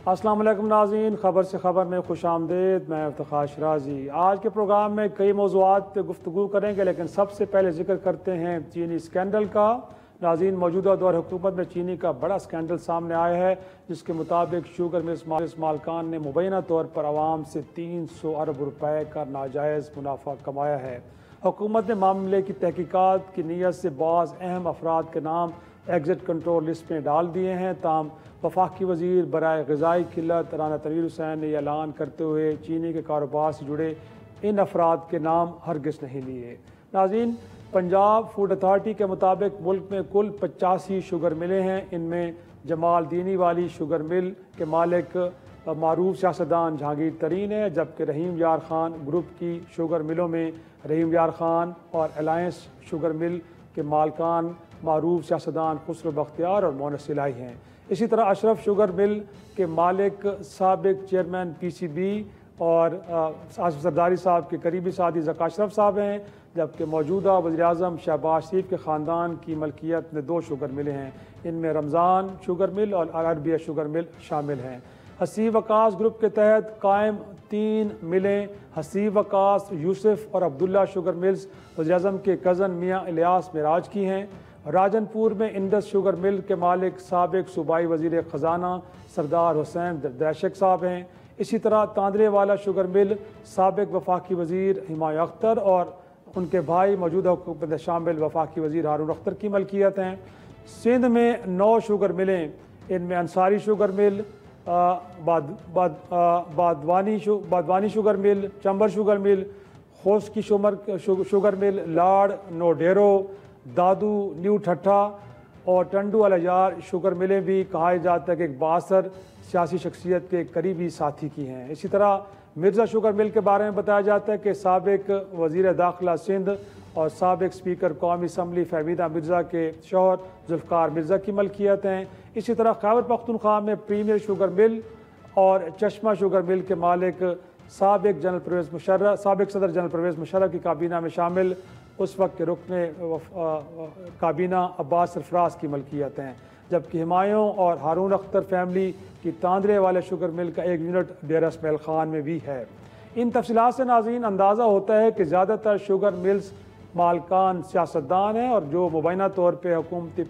अस्सलाम वालेकुम नाज़रीन, ख़बर से ख़बर में खुश आमदीद। मैं इफ्तिखार शराजी। आज के प्रोग्राम में कई मौज़ूआत पे गुफ्तगू करेंगे, लेकिन सबसे पहले जिक्र करते हैं चीनी स्कैंडल का। नाज़रीन, मौजूदा दौर हुकूमत में चीनी का बड़ा स्कैंडल सामने आया है, जिसके मुताबिक शुगर मिल्स मालिकान ने मुबैना तौर पर आवाम से 300 अरब रुपए का नाजायज़ मुनाफा कमाया है। हुकूमत ने मामले की तहकीकात की नीयत से बाज़ अहम अफराद के नाम एग्जिट कंट्रोल लिस्ट में डाल दिए हैं। ताम वफाकी वज़ीर बराए ग़िज़ाई किल्लत राना तनवीर हुसैन ने ऐलान करते हुए चीनी के कारोबार से जुड़े इन अफराद के नाम हरगिज़ नहीं लिए। नाज़रीन, पंजाब फूड अथॉरिटी के मुताबिक मुल्क में कुल 85 शुगर मिलें हैं। इनमें जमाल दीनी वाली शुगर मिल के मालिक मारूफ सियासतदान जहांगीर तरीन है, जबकि रहीम यार खान ग्रुप की शुगर मिलों में रहीम यार खान और अलायंस शुगर मिल के मालकान मारूफ सियासतदान खुसरो बख्तियार और मोहन सिलाई हैं। इसी तरह अशरफ शुगर मिल के मालिक साबिक चेयरमैन PCB और आसिफ सरदारी साहब के करीबी साथी ज़का अशरफ साहब हैं, जबकि मौजूदा वज़ीर-ए-आज़म शहबाज शरीफ के ख़ानदान की मलकियत में 2 शुगर मिलें हैं। इनमें रमज़ान शुगर मिल और अरबिया शुगर मिल शामिल हैं। हसीब वकास ग्रुप के तहत कायम 3 मिलें हसीब वकास, यूसुफ और अब्दुल्ला शुगर मिल्स वज़ीर-ए-आज़म के कज़न मियाँ इलियास मेराज की हैं। राजनपुर में इंडस शुगर मिल के मालिक साबिक सूबाई वज़ीर ख़जाना सरदार हुसैन दैशक साहब हैं। इसी तरह तांदरे वाला शुगर मिल साबिक वफाकी वज़ीर हिमायत अख्तर और उनके भाई मौजूदा हुकूमत में शामिल वफाकी वज़ीर हारून अख्तर की मलकियत हैं। सिंध में 9 शुगर मिलें, इनमें Ansari sugar mill, Badwani sugar mill, चंबर शुगर मिल, खोस की शुगर मिल, लाड़ नोडेरो, दादू न्यू ठट्ठा और टंडू अलजार शुगर मिलें भी कहा जाता है कि एक बासर सियासी शख्सियत के करीबी साथी की हैं। इसी तरह मिर्ज़ा शुगर मिल के बारे में बताया जाता है कि साबिक वज़ीर दाखिला सिंध और साबिक स्पीकर कौमी असम्बली फहमीदा मिर्ज़ा के शौहर जुल्फ़कार मिर्ज़ा की मलकियत हैं। इसी तरह खैबर पख्तूनख्वा में प्रीमियर शुगर मिल और चश्मा शुगर मिल के मालिक साबिक सदर जनरल परवेज़ मुशर्रफ की काबीना में शामिल उस वक्त के रुकन काबीना अब्बास सरफराज की मलकियत हैं, जबकि हुमायूं और हारून अख्तर फैमिली की तांदरे वाले शुगर मिल का 1 यूनिट डेरा इसमाइल खान में भी है। इन तफसीलात से नाज़रीन अंदाज़ा होता है कि ज़्यादातर शुगर मिल्स मालकान सियासतदान हैं और जो मुबैना तौर पर हुकूमती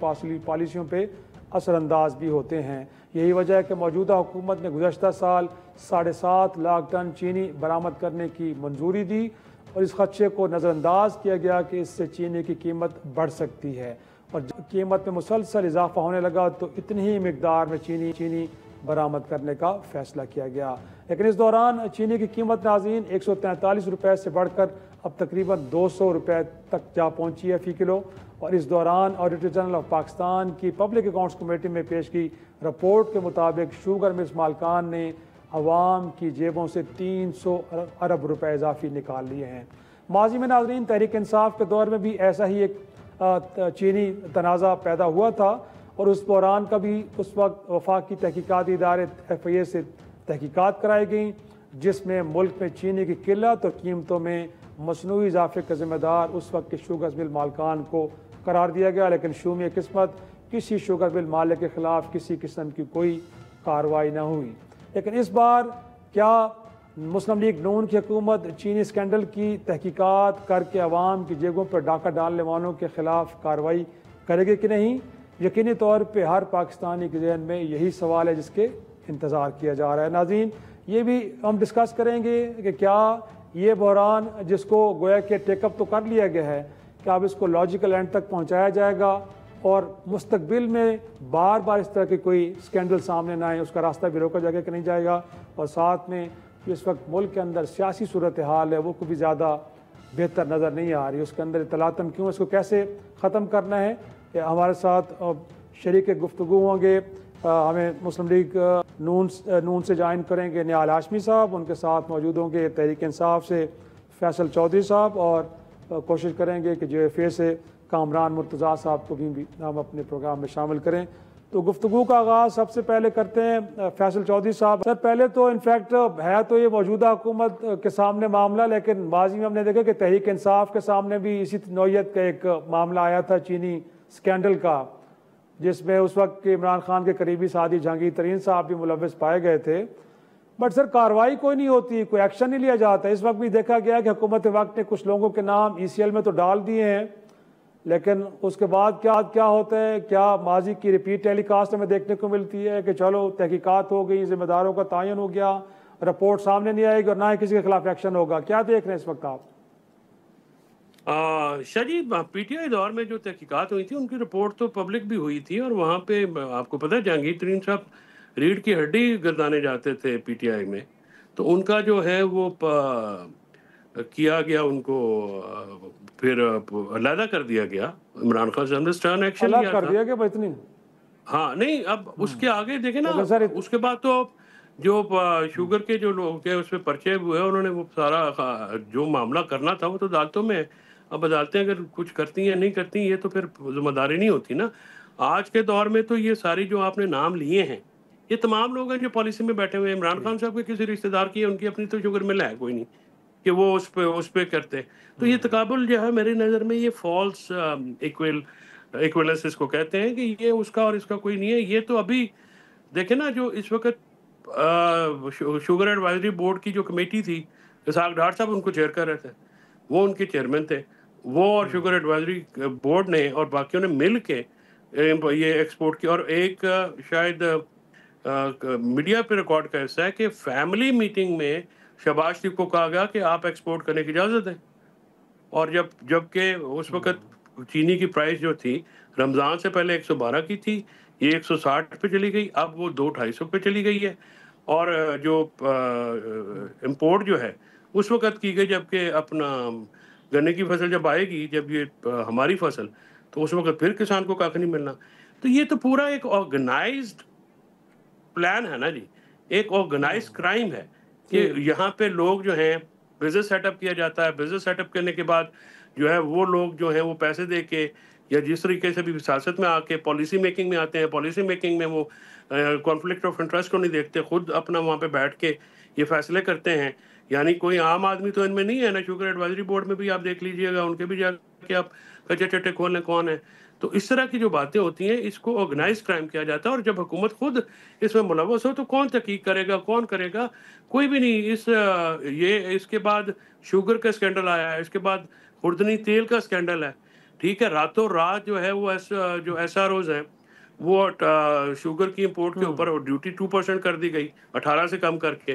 पॉलिसियों पर असरअंदाज भी होते हैं। यही वजह है कि मौजूदा हुकूमत ने गुज़श्ता साल 7.5 लाख टन चीनी बरामद करने की मंजूरी दी और इस खदशे को नज़रअंदाज किया गया कि इससे चीनी की कीमत बढ़ सकती है, और जब कीमत में मुसलसल इजाफा होने लगा तो इतनी ही मिकदार में चीनी बरामद करने का फ़ैसला किया गया। लेकिन इस दौरान चीनी की कीमत नाज़रीन 143 रुपये से बढ़कर अब तकरीबन 200 रुपये तक जा पहुँची है फ़ी किलो। और इस दौरान ऑडिटर जनरल ऑफ पाकिस्तान की पब्लिक अकाउंट्स कमेटी में पेश की रिपोर्ट के मुताबिक शुगर मिल्स मालकान ने अवाम की जेबों से 300 अरब रुपए इजाफी निकाल लिए हैं। माजी में नाज़रीन तहरीक इंसाफ के दौर में भी ऐसा ही एक चीनी तनाज़ा पैदा हुआ था और उस दौरान का भी उस वक्त वफाकी तहकीकाती इदारे FIA से तहकीकात कराई गई, जिसमें मुल्क में चीनी की किल्लत और कीमतों में मसनूई इजाफे का ज़िम्मेदार उस वक्त के शुगर मिल मालकान को करार दिया गया। लेकिन शूमिय किस्मत किसी शुगर मिल मालिक के ख़िलाफ़ किसी किस्म की कोई कार्रवाई न हुई। लेकिन इस बार क्या मुस्लिम लीग नून की हुकूमत चीनी स्कैंडल की तहकीकात करके अवाम की जेबों पर डाका डालने वालों के ख़िलाफ़ कार्रवाई करेगी कि नहीं? यकीनी तौर पर हर पाकिस्तानी के जहन में यही सवाल है जिसके इंतज़ार किया जा रहा है। नाज़रीन, ये भी हम डिस्कस करेंगे कि क्या ये बहरान जिसको गोया के टेकअप तो कर लिया गया है, क्या अब इसको लॉजिकल एंड तक पहुँचाया जाएगा और मुस्तकबिल में बार बार इस तरह की कोई स्कैंडल सामने ना आए उसका रास्ता भी रोका जाएगा कि नहीं जाएगा? और साथ में इस वक्त मुल्क के अंदर सियासी सूरत हाल है वो कोई भी ज़्यादा बेहतर नज़र नहीं आ रही, उसके अंदर इतलातन क्यों, इसको कैसे ख़त्म करना है? हमारे साथ शरीक गुफ्तगू होंगे, हमें मुस्लिम लीग नून से ज्वाइन करेंगे निहाल हाशमी साहब, उनके साथ मौजूद होंगे तहरीक इंसाफ से फैसल चौधरी साहब और कोशिश करेंगे कि JFA से कामरान मुर्तज़ा साहब को भी हम अपने प्रोग्राम में शामिल करें। तो गुफ्तगू का आगाज़ सबसे पहले करते हैं फैसल चौधरी साहब। सर, पहले तो इनफैक्ट है तो ये मौजूदा हुकूमत के सामने मामला, लेकिन माजी में हमने देखा कि तहरीक इंसाफ के सामने भी इसी नौयत का एक मामला आया था चीनी स्कैंडल का। जिसमें उस वक्त के इमरान खान के करीबी साथी जहांगीर तरीन साहब भी मुलव्वस पाए गए थे। बट सर कार्रवाई कोई नहीं होती, कोई एक्शन नहीं लिया जाता। इस वक्त भी देखा गया कि हुकूमत वक्त ने कुछ लोगों के नाम ECL में तो डाल दिए हैं, लेकिन उसके बाद क्या क्या होता है, क्या माजी की रिपीट टेलीकास्ट हमें देखने को मिलती है कि चलो तहकीकात हो गई, जिम्मेदारों का तयन हो गया, रिपोर्ट सामने नहीं आएगी और ना ही किसी के खिलाफ एक्शन होगा। क्या देख रहे हैं इस वक्त आप? शाह जी, PTI दौर में जो तहकीकात हुई थी उनकी रिपोर्ट तो पब्लिक भी हुई थी, और वहाँ पे आपको पता है जहांगीर तरीन साहब रीढ़ की हड्डी गर्दाने जाते थे PTI में, तो उनका जो है वो किया गया, उनको फिर अलहदा कर दिया गया। इमरान खान साहब ने स्टर्न एक्शन अलग लिया कर था। दिया कि इतनी? हाँ नहीं, अब उसके आगे देखे ना, लेकिन सर उसके बाद तो जो शुगर के जो लोग थे उसमें पर्चे हुए, उन्होंने वो सारा जो मामला करना था वो तो अदालतों में है। अब अदालतें अगर कुछ करती हैं नहीं करती, ये तो फिर जिम्मेदारी नहीं होती ना। आज के दौर में तो ये सारी जो आपने नाम लिए हैं, ये तमाम लोग हैं जो पॉलिसी में बैठे हुए हैं। इमरान खान साहब के किसी रिश्तेदार की, उनकी अपनी तो शुगर मिल है कोई नहीं कि वो उस पे करते। तो ये तकाबुल जो है मेरी नज़र में ये फॉल्स इक्विवेलेंस इसको कहते हैं कि ये उसका और इसका कोई नहीं है। ये तो अभी देखे ना, जो इस वक्त शुगर एडवाइजरी बोर्ड की जो कमेटी थी, इसहाक डार साहब उनको चेयर कर रहे थे, वो उनके चेयरमैन थे। वो और शुगर एडवाइजरी बोर्ड ने और बाकियों ने मिल के ये एक्सपोर्ट की। और एक शायद मीडिया पे रिकॉर्ड का हिस्सा है कि फैमिली मीटिंग में शहबाज शरीफ को कहा गया कि आप एक्सपोर्ट करने की इजाज़त है। और जबकि उस वक्त चीनी की प्राइस जो थी रमज़ान से पहले 112 की थी, ये 160 पे चली गई, अब वो 2-250 पे चली गई है। और जो इंपोर्ट जो है उस वक्त की गई जबकि अपना गन्ने की फसल जब आएगी, जब ये हमारी फसल, तो उस वक्त फिर किसान को कख नहीं मिलना। तो ये तो पूरा एक ऑर्गेनाइज्ड प्लान है ना जी, एक ऑर्गेनाइज्ड क्राइम है कि यहाँ पे लोग जो हैं बिजनेस सेटअप किया जाता है। बिजनेस सेटअप करने के बाद जो है वो लोग जो हैं वो पैसे दे के या जिस तरीके से भी सियासत में आके पॉलिसी मेकिंग में आते हैं, पॉलिसी मेकिंग में वो कॉन्फ्लिक्ट ऑफ इंटरेस्ट को नहीं देखते, खुद अपना वहाँ पे बैठ के ये फैसले करते हैं। यानी कोई आम आदमी तो इनमें नहीं है ना। शुगर एडवाइजरी बोर्ड में भी आप देख लीजिएगा, उनके भी जाके आप कच्चे चट्टे खोल लें कौन है। तो इस तरह की जो बातें होती हैं, इसको ऑर्गेनाइज क्राइम किया जाता है। और जब हुकूमत खुद इसमें मुलव्वस हो तो कौन तहकीक करेगा, कौन करेगा? कोई भी नहीं। इसके बाद शुगर का स्कैंडल आया है, इसके बाद खुर्दनी तेल का स्कैंडल है। ठीक है, रातों रात जो है वो जो SROs हैं वो शुगर की इंपोर्ट के ऊपर ड्यूटी 2% कर दी गई, 18 से कम करके।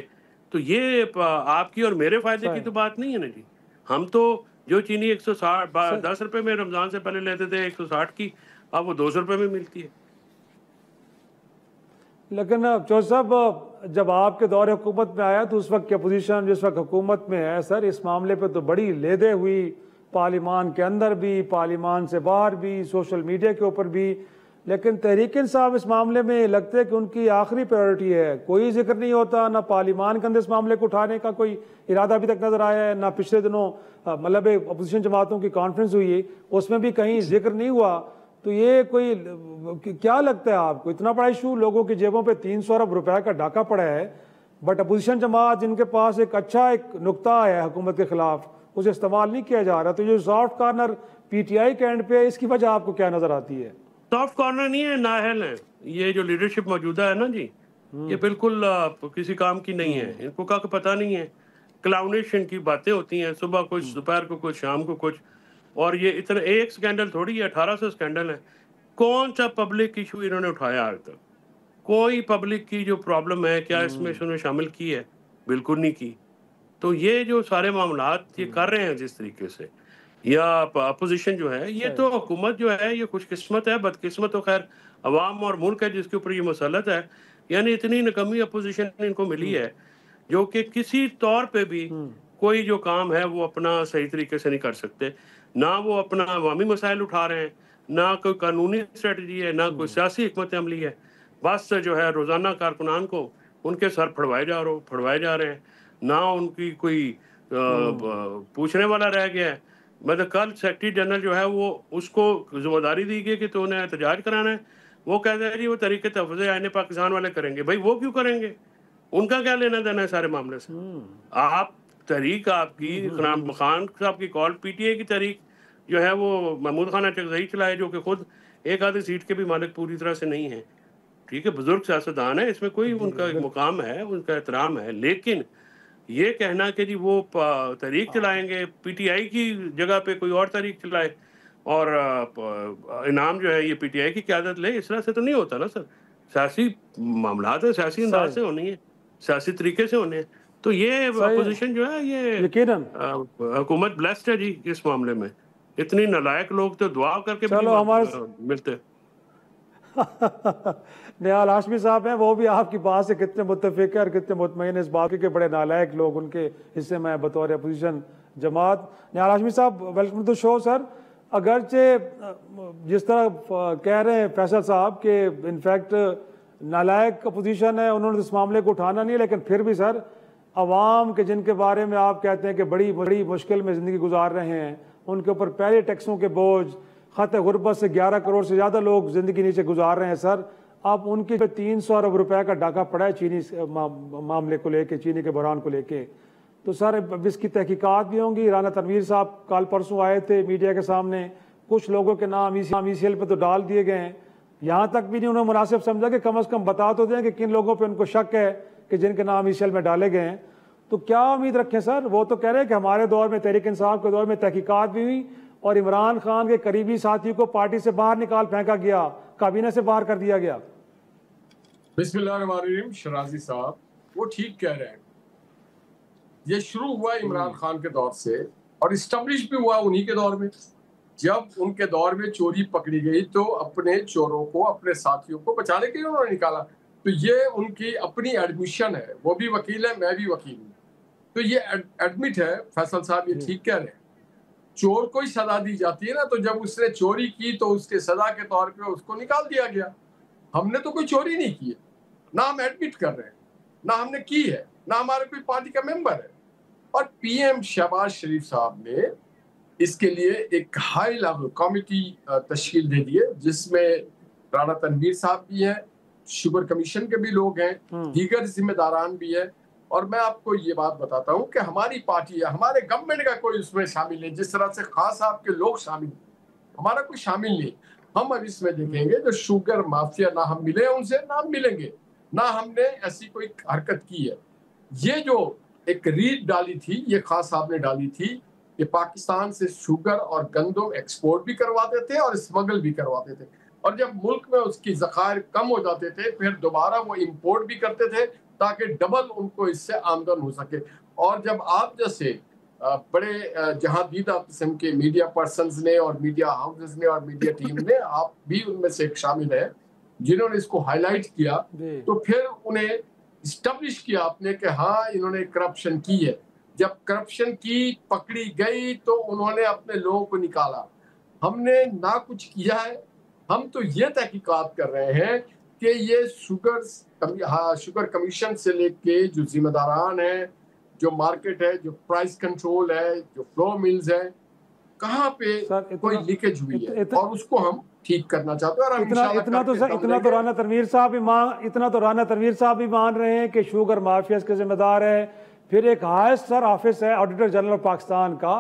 तो ये आपकी और मेरे फायदे की तो बात नहीं है ना जी। हम तो जो चीनी 160 10 रुपए में रमजान से पहले लेते थे 160 की, अब वो 200 रुपए में मिलती है। लेकिन चौधरी साहब, जब आपके दौरे हुकूमत में आया तो उस वक्त की अपोजिशन जिस वक्त हुकूमत में है सर, इस मामले पे तो बड़ी लेदे हुई, पार्लिमान के अंदर भी, पार्लिमान से बाहर भी, सोशल मीडिया के ऊपर भी। लेकिन तहरीक इंसाफ इस मामले में लगता है कि उनकी आखिरी प्रायोरिटी है, कोई जिक्र नहीं होता। ना पार्लिमान के अंदर इस मामले को उठाने का कोई इरादा अभी तक नजर आया है, ना पिछले दिनों मतलब अपोजिशन जमातों की कॉन्फ्रेंस हुई है उसमें भी कहीं जिक्र नहीं हुआ। तो ये कोई क्या लगता है आपको, इतना बड़ा इशू, लोगों की जेबों पे 300 अरब रुपए का डाका पड़ा है, बट अपोजिशन जमात जिनके पास एक अच्छा एक नुक्ता है हुकूमत के खिलाफ, उसे इस्तेमाल नहीं किया जा रहा। तो जो सॉफ्ट कॉर्नर PTI के एंड पे है, इसकी वजह आपको क्या नजर आती है? सॉफ्ट कॉर्नर नहीं है, नाअहल है। ये जो लीडरशिप मौजूदा है ना जी, ये बिल्कुल किसी काम की नहीं है। इनको का पता नहीं है, क्लाउनेशन की बातें होती हैं, सुबह कुछ, दोपहर को कुछ, शाम को कुछ। और ये इतना एक स्कैंडल थोड़ी है, 1800 स्कैंडल है। कौन सा पब्लिक इशू इन्होंने उठाया आज तक? कोई पब्लिक की जो प्रॉब्लम है क्या इसमें इन्होंने शामिल की है? बिल्कुल नहीं की। तो ये जो सारे मामलात ये कर रहे हैं जिस तरीके से, या अपोजिशन जो है, ये तो हुकूमत जो है ये खुशकिस्मत है, बदकिस्मत तो खैर अवाम और मुल्क है जिसके ऊपर ये मसलत है। यानी इतनी नकमी अपोजिशन इनको मिली है जो कि किसी तौर पे भी कोई जो काम है वो अपना सही तरीके से नहीं कर सकते। ना वो अपना अवामी मसाइल उठा रहे हैं, ना कोई कानूनी स्ट्रेटजी है, ना कोई सियासी हिकमत अमली है। बस जो है रोज़ाना कारकुनान को उनके सर फड़वाए जा रहे हैं। ना उनकी कोई पूछने वाला रह गया है। मतलब कल सेक्रेटरी जनरल जो है वो उसको जिम्मेदारी दी गई कि तो उन्हें एहतजाज कराना है, वो कहते हैं जी वो तरीके तहफ़्फ़ुज़ आईन पाकिस्तान वाले करेंगे। भाई वो क्यों करेंगे? उनका क्या लेना देना है सारे मामले से? आप तहरीक आपकी खान साहब की कॉल PTI की तहरीक जो है वो महमूद खान चकजई चलाए, जो कि खुद एक आधी सीट के भी मालिक पूरी तरह से नहीं है। ठीक है, बुजुर्ग सियासतदान है, इसमें कोई उनका एक मुकाम है, उनका एहतराम है, लेकिन ये कहना कि जी वो तहरीक चलाएंगे, पीटीआई की जगह पे कोई और तहरीक चलाए और इनाम जो है ये पीटीआई की क़यादत ले, इस तरह से तो नहीं होता ना सर। सियासी मामलात है, सियासी अंदाज से होनी है, सियासी तरीके से होने हैं। तो ये अपोजिशन जो है ये हुकूमत ब्लेस्ड है जी इस मामले में। इतनी नालायक लोग तो दुआ करके भी नहीं मिलते। निहाल हाशमी साहब हैं, वो भी आपकी बात से कितने मुत्तफिक है और कितने मुतमईन इस बात के बड़े नालायक लोग उनके हिस्से में बतौर अपोजिशन जमात। निहाल हाशमी साहब, वेलकम टू शो सर। अगरचे जिस तरह कह रहे हैं फैसल साहब के इनफैक्ट नालायक अपोजिशन है, उन्होंने इस मामले को उठाना नहीं, लेकिन फिर भी सर अवाम के जिनके बारे में आप कहते हैं कि बड़ी बड़ी मुश्किल में ज़िंदगी गुजार रहे हैं, उनके ऊपर पहले टैक्सों के बोझ, खत गुर्बत से 11 करोड़ से ज़्यादा लोग ज़िंदगी नीचे गुजार रहे हैं सर। अब उनके पे 300 अरब रुपए का डाका पड़ा है चीनी मामले को लेके, चीनी के बहरान को लेके। तो सर अब इसकी तहकीकात भी होंगी। राना तनवीर साहब कल परसों आए थे मीडिया के सामने, कुछ लोगों के नाम ECL पे तो डाल दिए गए हैं। यहाँ तक भी नहीं उन्होंने मुनासिब समझा कि कम अज़ कम बता तो दें कि किन लोगों पे उनको शक है कि जिनके नाम ECL में डाले गए हैं। तो क्या उम्मीद रखें सर? वो तो कह रहे हैं कि हमारे दौर में, तहरीक इंसाफ के दौर में तहकीकात भी हुई और इमरान खान के करीबी साथियों को पार्टी से बाहर निकाल फेंका गया, काबीना से बाहर कर दिया गया। बिस्मिल्लाहिर्रहमानिर्रहीम। शराजी साहब वो ठीक कह रहे हैं। ये शुरू हुआ इमरान खान के दौर से और इस्टेब्लिश भी हुआ उन्हीं के दौर में। जब उनके दौर में चोरी पकड़ी गई तो अपने चोरों को, अपने साथियों को बचाने के लिए उन्होंने निकाला। तो ये उनकी अपनी एडमिशन है, वो भी वकील है, मैं भी वकील हूँ, तो ये एडमिट है। फैसल साहब ये ठीक कह रहे हैं। चोर को ही सजा दी जाती है ना, तो जब उसने चोरी की तो उसके सजा के तौर पे उसको निकाल दिया गया। हमने तो कोई चोरी नहीं की है, ना हम एडमिट कर रहे हैं, ना हमने की है, ना हमारे कोई पार्टी का मेंबर है। और पीएम शहबाज शरीफ साहब ने इसके लिए एक हाई लेवल कमेटी तश्कील दे दी है, जिसमें राना तनवीर साहब भी हैं, शुगर कमीशन के भी लोग हैं, दीगर जिम्मेदारान भी है। और मैं आपको ये बात बताता हूँ कि हमारी पार्टी या हमारे गवर्नमेंट का कोई उसमें शामिल नहीं। जिस तरह से खास साहब के लोग शामिल, हमारा कोई शामिल नहीं। हम अब इसमें देखेंगे जो शुगर माफिया, ना हम मिले उनसे, ना हम मिलेंगे, ना हमने ऐसी कोई हरकत की है। ये जो एक रीड डाली थी, ये खास साहब ने डाली थी कि पाकिस्तान से शुगर और गंदम एक्सपोर्ट भी करवाते थे और स्मगल भी करवाते थे, और जब मुल्क में उसकी ज़खायर कम हो जाते थे फिर दोबारा वो इंपोर्ट भी करते थे ताकि डबल उनको इससे आमदन हो सके। और जब आप जैसे बड़े जहां दीदा किस्म के मीडिया पर्सन्स ने और मीडिया हाउसेस ने और मीडिया टीम ने, आप भी उनमें से एक शामिल है, जिन्होंने इसको हाईलाइट किया, तो फिर उन्हें इस्टेब्लिश किया आपने कि हाँ इन्होंने करप्शन की है। जब करप्शन की पकड़ी गई तो उन्होंने अपने लोगों को निकाला। हमने ना कुछ किया है। हम तो ये तहकीकात कर रहे हैं कि ये शुगर कमीशन से लेके जो जिम्मेदारान है, जो मार्केट है, जो प्राइस कंट्रोल है, जो फ्लो मिल्स है, कहाँ पे कोई लीकेज हुई है और उसको हम ठीक करना चाहते हैं। और इतना तो राना तनवीर साहब भी मान रहे हैं कि शुगर माफिया के जिम्मेदार है। फिर एक हाईएस्ट सर ऑफिस है ऑडिटर जनरल पाकिस्तान का,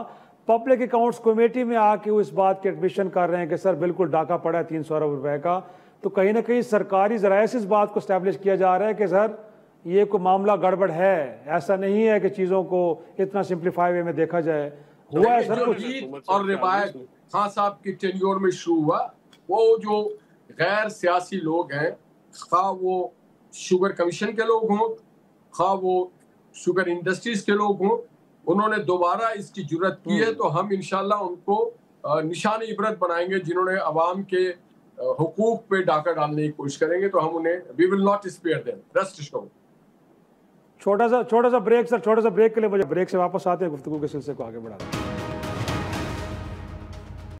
पब्लिक अकाउंट्स कमेटी में आके वो इस बात की एडमिशन कर रहे हैं कि सर बिल्कुल डाका पड़ा है 300 अरब रुपए का। तो कहीं ना कहीं सरकारी जराये से इस बात को स्टैब्लिश किया जा रहा है कि सर ये कोई मामला गड़बड़ है, ऐसा नहीं है कि चीज़ों को इतना सिंप्लीफाई वे में देखा जाए। हुआ है सर कुछ। और रिवायत खान साहब की टेन्योर में शुरू हुआ, वो जो गैर सियासी लोग हैं, खा वो शुगर कमीशन के लोग हों, खा वो शुगर इंडस्ट्रीज के लोग हों, उन्होंने दोबारा इसकी जुर्रत की है। तो हम इंशाल्लाह उनको निशान इबरत बनाएंगे। जिन्होंने अवाम के हुकूक पे डाका डालने की कोशिश करेंगे तो हम उन्हें we will not spare them, rest assured. छोटा सा ब्रेक सर, छोटा सा ब्रेक के लिए मुझे ब्रेक से वापस आते हैं, गुफ्तगू के सिलसिले को आगे बढ़ाते हैं।